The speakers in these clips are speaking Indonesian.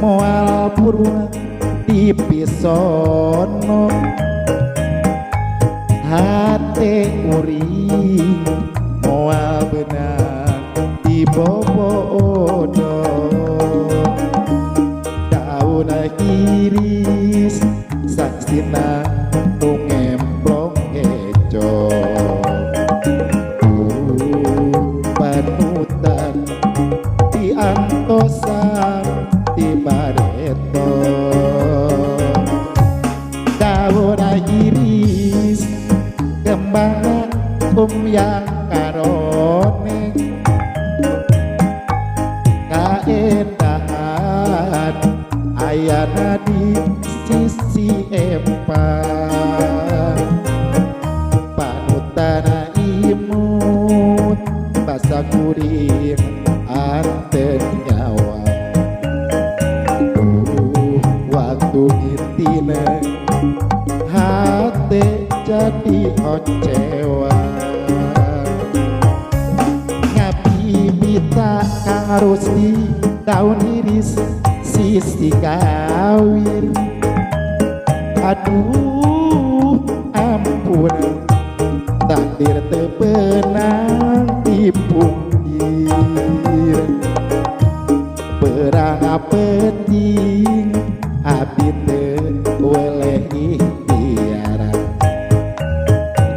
moal purwa dipisono hate uring moal benang dibobodo daun iris saksina nungemplong ejo panutan diantosan di bareto daun iris kembang yang karone kaendahan ayana di sisi empang panutan imut basa kuring ante nyawa waktu intina hati jadi ocewa ngapi bita kang harus di daun iris sisi kawin aduh ampun takdir tebenang dipungkir perang penting abdi boleh ikhtiar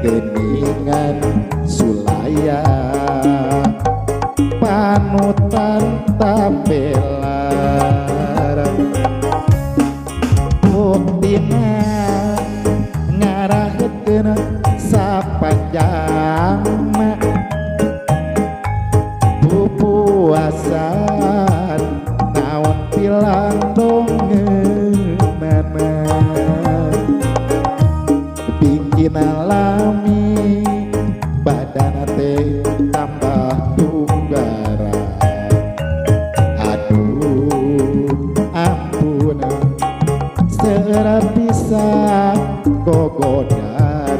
geningan sulaya panutan tampelar buktina ngarahetkeun sapanjang pupuasan naon pilang dongeunana bikin alami badan teh tambah tunggara aduh ampun serat bisa gogodan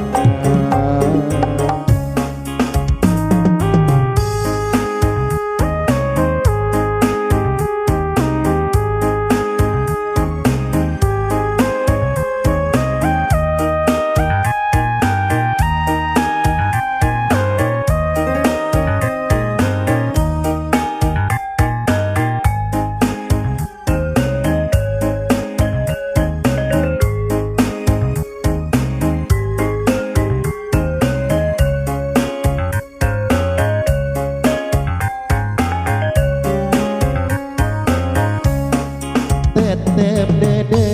tetep dede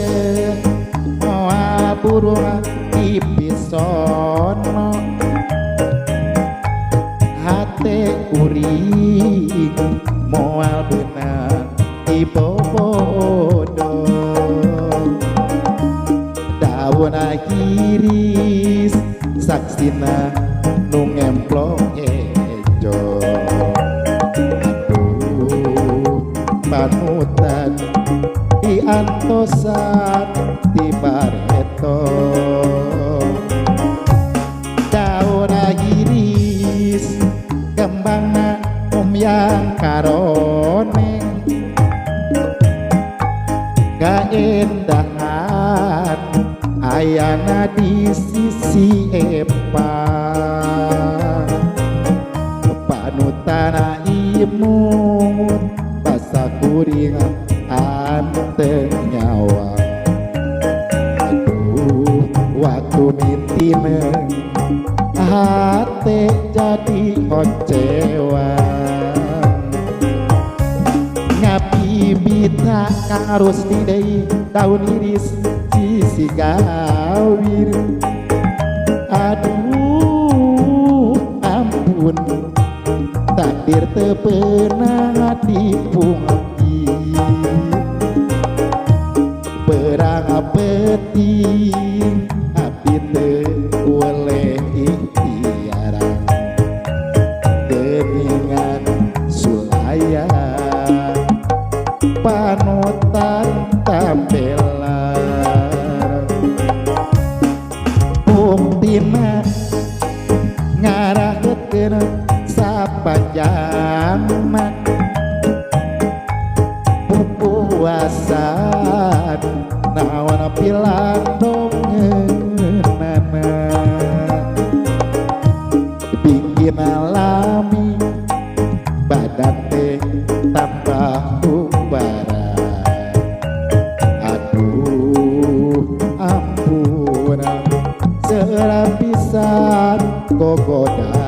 moal burung dipisono hate uring moal benang dibobodo daun iris saksina nungemplong ejo aduh panutan diantosan di bareto daun iris kembangna yang karone kaendahan ayana di sisi empang panutan imut basa kuringan ante nyawa aduh waktu mintina hati jadi ocewa kita harus didei daun iris sisi gawir. Aduh ampun, takdir teu pernah dipungki. Perang penting abdi teu oleh ikhtiaran. Geningan sulaya panutan tambelan. Buktina ngarahkeun sapanjang pupuasan naon pilan dongeunana. Bikin alami badan teh tambah ubara. Aduh ampun, serapisan gogoda